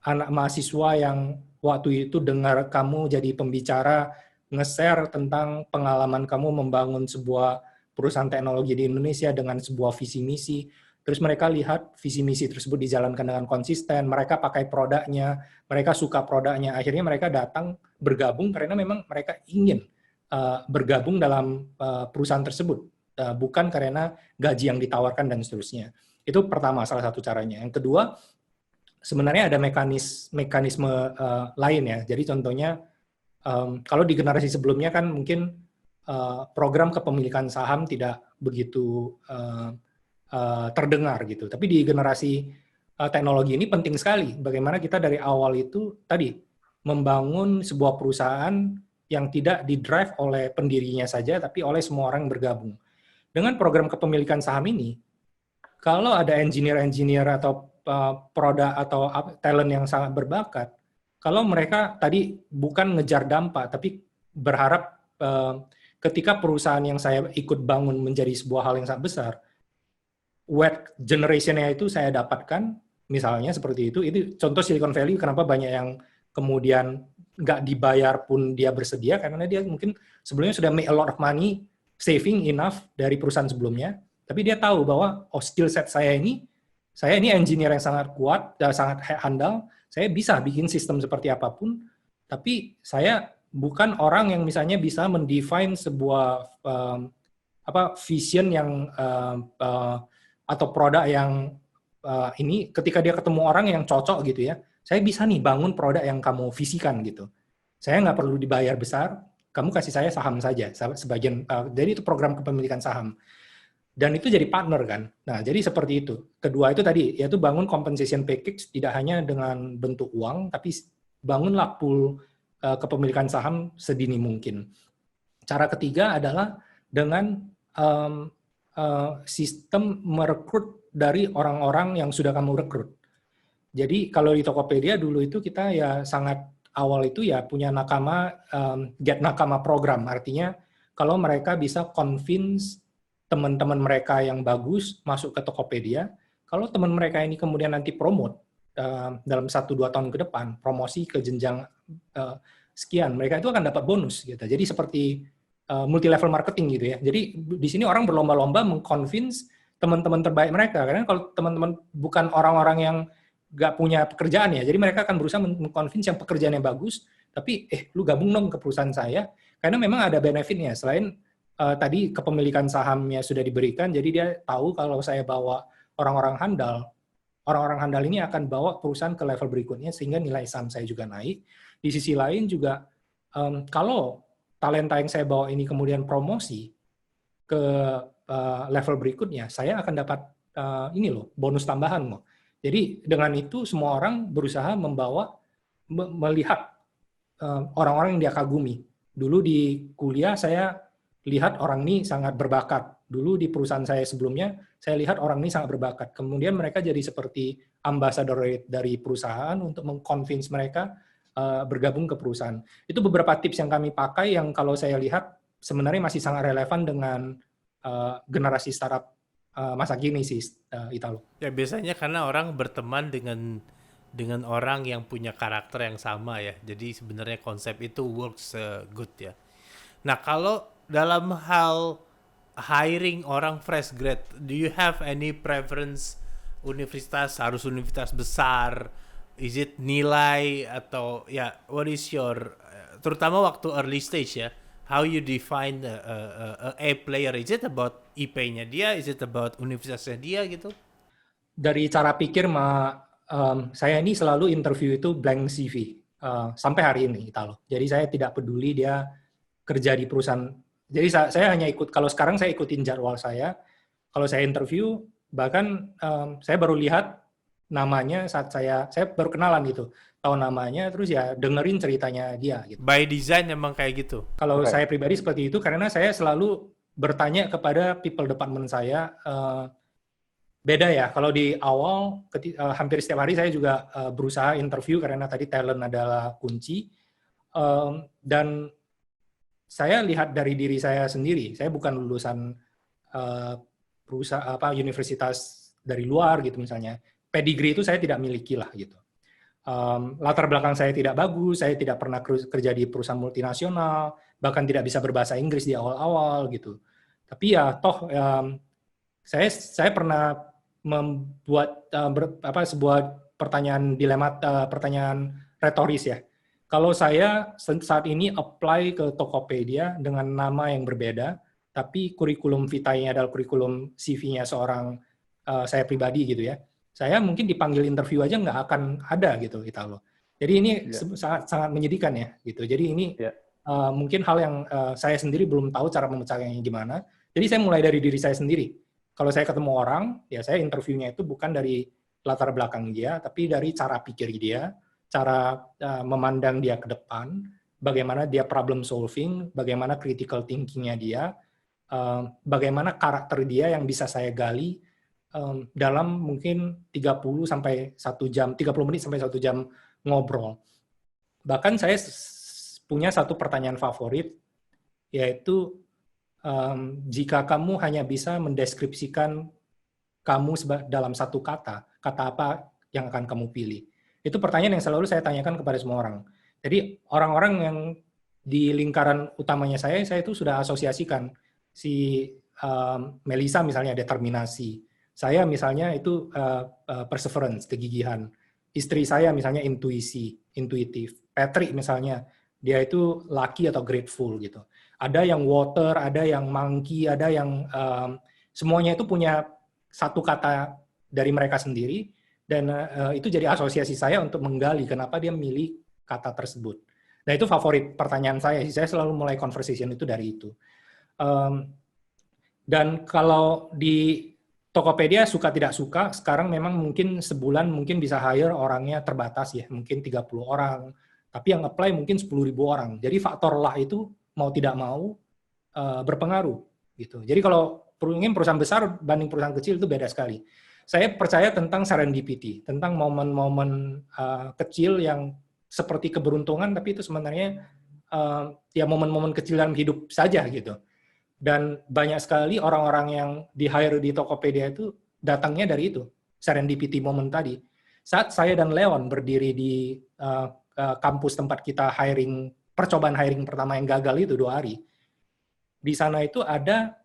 anak mahasiswa yang waktu itu dengar kamu jadi pembicara, nge-share tentang pengalaman kamu membangun sebuah perusahaan teknologi di Indonesia dengan sebuah visi misi, terus mereka lihat visi misi tersebut dijalankan dengan konsisten, mereka pakai produknya, mereka suka produknya, akhirnya mereka datang bergabung karena memang mereka ingin bergabung dalam perusahaan tersebut, bukan karena gaji yang ditawarkan dan seterusnya. Itu pertama, salah satu caranya. Yang kedua, sebenarnya ada mekanisme lain ya. Jadi contohnya, kalau di generasi sebelumnya kan mungkin program kepemilikan saham tidak begitu terdengar gitu. Tapi di generasi teknologi ini penting sekali. Bagaimana kita dari awal itu tadi membangun sebuah perusahaan yang tidak didrive oleh pendirinya saja, tapi oleh semua orang yang bergabung. Dengan program kepemilikan saham ini, kalau ada engineer atau produk atau talent yang sangat berbakat, kalau mereka tadi bukan ngejar dampak, tapi berharap ketika perusahaan yang saya ikut bangun menjadi sebuah hal yang sangat besar, wealth generation-nya itu saya dapatkan, misalnya seperti itu contoh Silicon Valley, kenapa banyak yang kemudian nggak dibayar pun dia bersedia, karena dia mungkin sebelumnya sudah make a lot of money, saving enough dari perusahaan sebelumnya, tapi dia tahu bahwa skill set saya ini engineer yang sangat kuat, sangat handal, saya bisa bikin sistem seperti apapun, tapi saya bukan orang yang misalnya bisa mendefine sebuah vision yang atau produk yang ini ketika dia ketemu orang yang cocok gitu ya, saya bisa nih bangun produk yang kamu visikan gitu. Saya nggak perlu dibayar besar, kamu kasih saya saham saja, sebagian. Jadi itu program kepemilikan saham. Dan itu jadi partner kan. Nah, jadi seperti itu. Kedua itu tadi, yaitu bangun compensation package tidak hanya dengan bentuk uang, tapi bangunlah pool kepemilikan saham sedini mungkin. Cara ketiga adalah dengan sistem merekrut dari orang-orang yang sudah kamu rekrut. Jadi kalau di Tokopedia dulu itu kita ya sangat awal itu ya punya nakama, get nakama program. Artinya kalau mereka bisa convince teman-teman mereka yang bagus masuk ke Tokopedia, kalau teman mereka ini kemudian nanti promote dalam 1-2 tahun ke depan, promosi ke jenjang sekian, mereka itu akan dapat bonus gitu. Jadi seperti multi level marketing gitu ya. Jadi di sini orang berlomba-lomba mengconvince teman-teman terbaik mereka, karena kalau teman-teman bukan orang-orang yang nggak punya pekerjaan ya, jadi mereka akan berusaha mengconvince yang pekerjaannya bagus, tapi lu gabung dong ke perusahaan saya, karena memang ada benefitnya selain tadi kepemilikan sahamnya sudah diberikan, jadi dia tahu kalau saya bawa orang-orang handal ini akan bawa perusahaan ke level berikutnya sehingga nilai saham saya juga naik. Di sisi lain juga kalau talenta yang saya bawa ini kemudian promosi ke level berikutnya, saya akan dapat bonus tambahan loh. Jadi dengan itu semua orang berusaha melihat orang-orang yang dia kagumi. Dulu di kuliah saya lihat orang ini sangat berbakat. Dulu di perusahaan saya sebelumnya, saya lihat orang ini sangat berbakat. Kemudian mereka jadi seperti ambassador dari perusahaan untuk mengconvince mereka bergabung ke perusahaan. Itu beberapa tips yang kami pakai yang kalau saya lihat sebenarnya masih sangat relevan dengan generasi startup masa kini sih, Italo. Ya biasanya karena orang berteman dengan orang yang punya karakter yang sama ya. Jadi sebenarnya konsep itu works good ya. Nah, kalau dalam hal hiring orang fresh grad, do you have any preference? Universitas harus universitas besar? Is it nilai atau ya? What is your terutama waktu early stage ya? How you define a player? Is it about IP-nya dia? Is it about universitasnya dia gitu? Dari cara pikir, saya ini selalu interview itu blank CV sampai hari ini, Italo. Jadi saya tidak peduli dia kerja di perusahaan. Jadi saya hanya kalau sekarang saya ikutin jadwal saya. Kalau saya interview, bahkan saya baru lihat namanya saat saya baru kenalan gitu, tahu namanya, terus ya dengerin ceritanya dia. Gitu. By design emang kayak gitu? Kalau saya pribadi seperti itu, karena saya selalu bertanya kepada people department saya, beda ya, kalau di awal, hampir setiap hari saya juga berusaha interview, karena tadi talent adalah kunci, dan saya lihat dari diri saya sendiri. Saya bukan lulusan universitas dari luar gitu misalnya. Pedigree itu saya tidak miliki lah gitu. Latar belakang saya tidak bagus, saya tidak pernah kerja di perusahaan multinasional, bahkan tidak bisa berbahasa Inggris di awal-awal gitu. Tapi ya toh saya pernah membuat sebuah pertanyaan retoris ya. Kalau saya saat ini apply ke Tokopedia dengan nama yang berbeda, tapi kurikulum vitae-nya adalah kurikulum CV-nya seorang saya pribadi gitu ya, saya mungkin dipanggil interview aja nggak akan ada gitu, Italo. Jadi ini sangat menyedihkan ya gitu. Jadi ini mungkin hal yang saya sendiri belum tahu cara memecahkannya gimana. Jadi saya mulai dari diri saya sendiri. Kalau saya ketemu orang, ya saya interviewnya itu bukan dari latar belakang dia, tapi dari cara pikir dia, cara memandang dia ke depan, bagaimana dia problem solving, bagaimana critical thinking-nya dia, bagaimana karakter dia yang bisa saya gali dalam mungkin 30 menit sampai 1 jam ngobrol. Bahkan saya punya satu pertanyaan favorit, yaitu jika kamu hanya bisa mendeskripsikan kamu dalam satu kata apa yang akan kamu pilih? Itu pertanyaan yang selalu saya tanyakan kepada semua orang. Jadi orang-orang yang di lingkaran utamanya saya itu sudah asosiasikan. Si Melisa misalnya determinasi. Saya misalnya itu perseverance, kegigihan. Istri saya misalnya intuitif. Patrick misalnya, dia itu lucky atau grateful gitu. Ada yang water, ada yang monkey, ada yang semuanya itu punya satu kata dari mereka sendiri, dan itu jadi asosiasi saya untuk menggali kenapa dia milih kata tersebut. Nah, itu favorit pertanyaan saya. Saya selalu mulai conversation itu dari itu. Dan kalau di Tokopedia suka tidak suka, sekarang memang mungkin sebulan mungkin bisa hire orangnya terbatas ya, mungkin 30 orang, tapi yang apply mungkin 10.000 orang. Jadi faktor lah itu mau tidak mau berpengaruh gitu. Jadi kalau ingin perusahaan besar banding perusahaan kecil itu beda sekali. Saya percaya tentang serendipity, tentang momen-momen kecil yang seperti keberuntungan, tapi itu sebenarnya ya momen-momen kecil dalam hidup saja gitu. Dan banyak sekali orang-orang yang di-hire di Tokopedia itu datangnya dari itu, serendipity moment tadi. Saat saya dan Leon berdiri di kampus tempat kita percobaan hiring pertama yang gagal itu 2 hari, di sana itu ada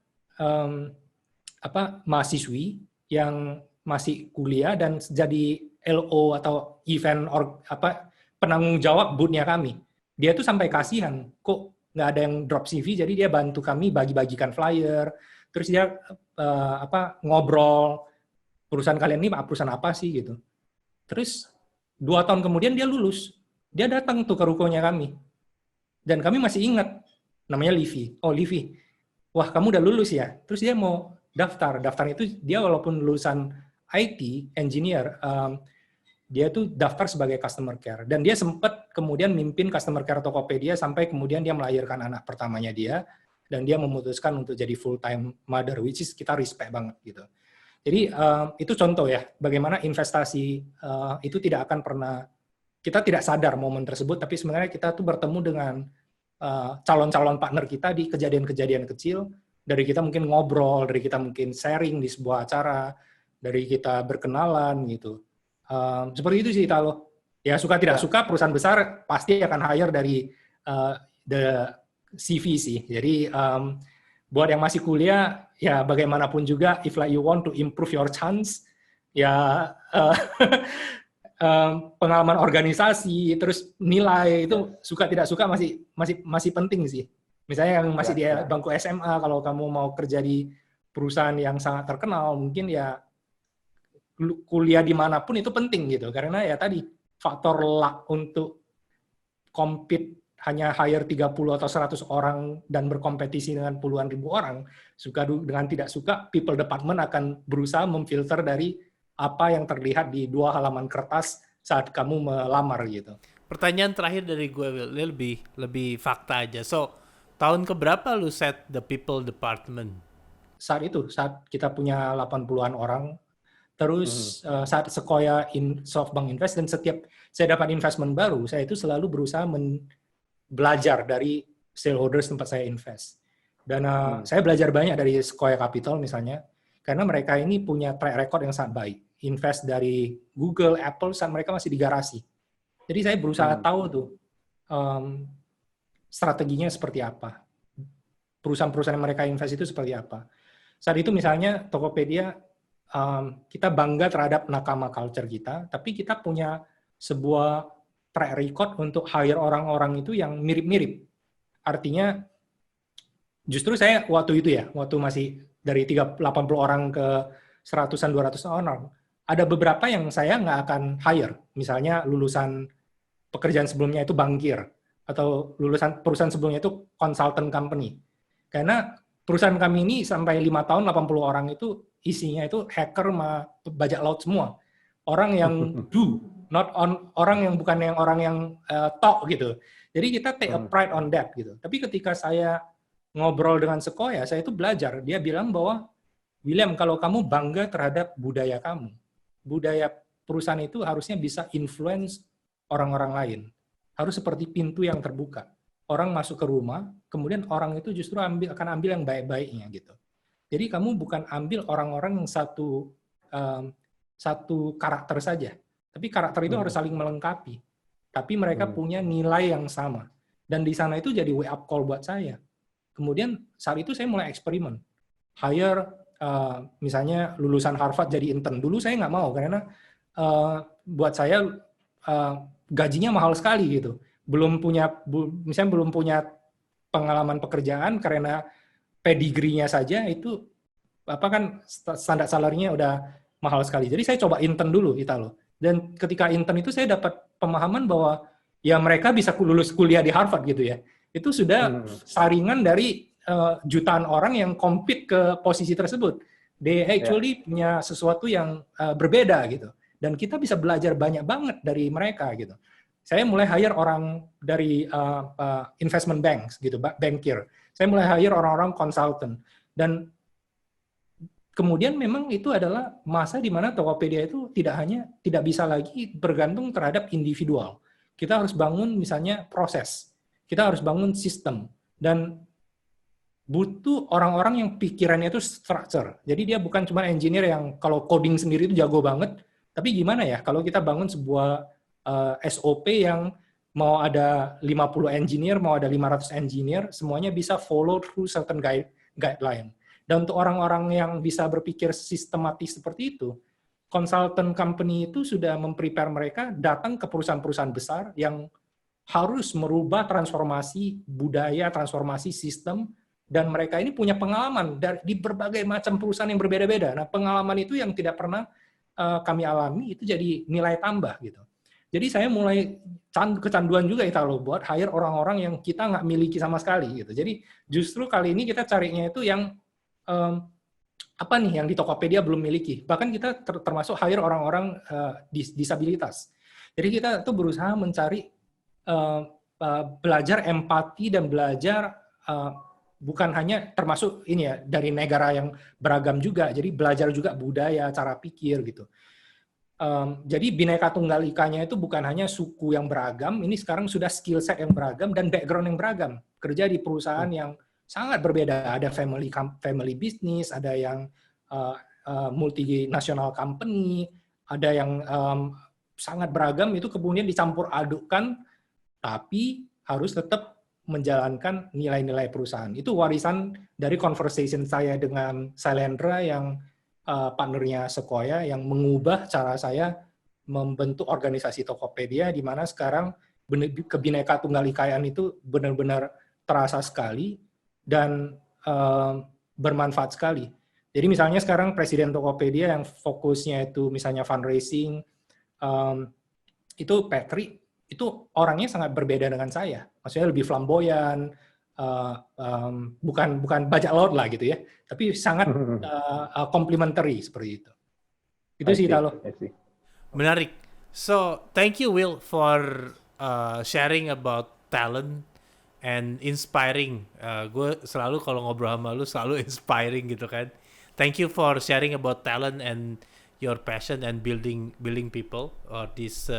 mahasiswi yang masih kuliah dan jadi LO atau event penanggung jawab booth-nya kami. Dia tuh sampai kasihan, kok nggak ada yang drop CV, jadi dia bantu kami bagi-bagikan flyer, terus dia ngobrol, perusahaan kalian ini perusahaan apa sih gitu. Terus 2 tahun kemudian dia lulus, dia datang tuh ke rukonya kami, dan kami masih ingat, namanya Livi. Oh Livi, wah kamu udah lulus ya? Terus dia mau daftar itu dia walaupun lulusan IT, engineer, dia tuh daftar sebagai customer care, dan dia sempat kemudian mimpin customer care Tokopedia sampai kemudian dia melahirkan anak pertamanya dia, dan dia memutuskan untuk jadi full time mother, which is kita respect banget gitu. Jadi itu contoh ya bagaimana investasi itu tidak akan pernah, kita tidak sadar momen tersebut, tapi sebenarnya kita tuh bertemu dengan calon-calon partner kita di kejadian-kejadian kecil, dari kita mungkin ngobrol, dari kita mungkin sharing di sebuah acara, dari kita berkenalan gitu. Seperti itu sih Italo. Ya suka tidak suka perusahaan besar pasti akan hire dari the CV sih. Jadi buat yang masih kuliah ya bagaimanapun juga, if like you want to improve your chance, ya pengalaman organisasi terus nilai itu suka tidak suka masih penting sih. Misalnya yang masih di bangku SMA, kalau kamu mau kerja di perusahaan yang sangat terkenal, mungkin ya kuliah dimanapun itu penting gitu, karena ya tadi faktor luck untuk compete hanya hire 30 atau 100 orang dan berkompetisi dengan puluhan ribu orang, suka dengan tidak suka, people department akan berusaha memfilter dari apa yang terlihat di 2 halaman kertas saat kamu melamar gitu. Pertanyaan terakhir dari gue, Will, ini lebih fakta aja. So, tahun keberapa lu set the people department? Saat kita punya 80-an orang. Terus saat Sequoia SoftBank Invest, dan setiap saya dapat investment baru, saya itu selalu berusaha belajar dari stakeholders tempat saya invest. Dan saya belajar banyak dari Sequoia Capital misalnya, karena mereka ini punya track record yang sangat baik. Invest dari Google, Apple saat mereka masih di garasi. Jadi saya berusaha tahu tuh strateginya seperti apa. Perusahaan-perusahaan yang mereka invest itu seperti apa. Saat itu misalnya Tokopedia, kita bangga terhadap nakama culture kita, tapi kita punya sebuah track record untuk hire orang-orang itu yang mirip-mirip. Artinya, justru saya waktu masih dari 80 orang ke 100-an, 200 orang, ada beberapa yang saya nggak akan hire. Misalnya lulusan pekerjaan sebelumnya itu bankir, atau lulusan perusahaan sebelumnya itu consultant company. Karena perusahaan kami ini sampai 5 tahun 80 orang itu isinya itu hacker sama bajak laut semua. Orang yang do, not on, orang yang bukan yang orang yang talk gitu. Jadi kita take a pride on that gitu. Tapi ketika saya ngobrol dengan Sequoia, saya itu belajar. Dia bilang bahwa, William, kalau kamu bangga terhadap budaya kamu, budaya perusahaan itu harusnya bisa influence orang-orang lain. Harus seperti pintu yang terbuka. Orang masuk ke rumah, kemudian orang itu justru akan ambil yang baik-baiknya gitu. Jadi kamu bukan ambil orang-orang yang satu karakter saja, tapi karakter itu harus saling melengkapi. Tapi mereka punya nilai yang sama. Dan di sana itu jadi wake up call buat saya. Kemudian saat itu saya mulai eksperimen. Hire misalnya lulusan Harvard jadi intern. Dulu saya nggak mau, karena buat saya gajinya mahal sekali gitu. Belum punya pengalaman pekerjaan karena pedigree-nya saja itu apa kan standar salarinya udah mahal sekali. Jadi saya coba intern dulu Italo. Dan ketika intern itu saya dapat pemahaman bahwa ya mereka bisa lulus kuliah di Harvard gitu ya. Itu sudah saringan dari jutaan orang yang compete ke posisi tersebut. They actually punya sesuatu yang berbeda gitu. Dan kita bisa belajar banyak banget dari mereka gitu. Saya mulai hire orang dari investment banks gitu, bankir. Saya mulai hire orang-orang consultant. Dan kemudian memang itu adalah masa di mana Tokopedia itu tidak bisa lagi bergantung terhadap individual. Kita harus bangun misalnya proses, kita harus bangun sistem, dan butuh orang-orang yang pikirannya itu structure. Jadi dia bukan cuma engineer yang kalau coding sendiri itu jago banget, tapi gimana ya kalau kita bangun sebuah SOP yang mau ada 50 engineer, mau ada 500 engineer, semuanya bisa follow through certain guideline. Dan untuk orang-orang yang bisa berpikir sistematis seperti itu, consultant company itu sudah memprepare mereka datang ke perusahaan-perusahaan besar yang harus merubah transformasi budaya, transformasi sistem, dan mereka ini punya pengalaman di berbagai macam perusahaan yang berbeda-beda. Nah, pengalaman itu yang tidak pernah kami alami, itu jadi nilai tambah gitu. Jadi saya mulai kecanduan juga Italo buat hire orang-orang yang kita nggak miliki sama sekali gitu. Jadi justru kali ini kita carinya itu yang apa nih yang di Tokopedia belum miliki. Bahkan kita termasuk hire orang-orang disabilitas. Jadi kita tuh berusaha mencari belajar empati dan belajar bukan hanya termasuk ini ya dari negara yang beragam juga. Jadi belajar juga budaya, cara pikir gitu. Jadi Bhinneka Tunggal Ika-nya itu bukan hanya suku yang beragam, ini sekarang sudah skill set yang beragam dan background yang beragam. Kerja di perusahaan yang sangat berbeda. Ada family business, ada yang multinational company, ada yang sangat beragam, itu kemudian dicampur adukkan, tapi harus tetap menjalankan nilai-nilai perusahaan. Itu warisan dari conversation saya dengan Sailendra yang partnernya Sequoia, yang mengubah cara saya membentuk organisasi Tokopedia, di mana sekarang Kebhinneka Tunggal Ikaan itu benar-benar terasa sekali dan bermanfaat sekali. Jadi misalnya sekarang Presiden Tokopedia yang fokusnya itu misalnya fundraising, itu Patrick, itu orangnya sangat berbeda dengan saya. Maksudnya lebih flamboyan, bukan bajak laut lah gitu ya, tapi sangat complementary seperti itu. Itu sih Italo. Menarik. So thank you Will for sharing about talent and inspiring. Gue selalu kalau ngobrol sama lu selalu inspiring gitu kan. Thank you for sharing about talent and your passion and building people or this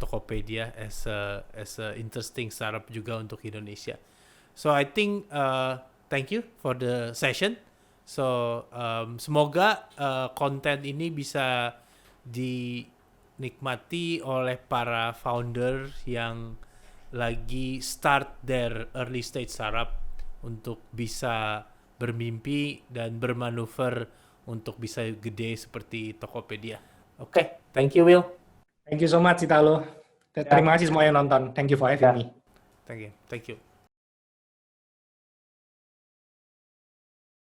Tokopedia as a interesting startup juga untuk Indonesia. So I think thank you for the session. So semoga konten ini bisa dinikmati oleh para founder yang lagi start their early stage startup untuk bisa bermimpi dan bermanuver untuk bisa gede seperti Tokopedia. Oke, thank you Will. Thank you so much Italo. Terima kasih semua yang nonton. Thank you for having me. Thank you.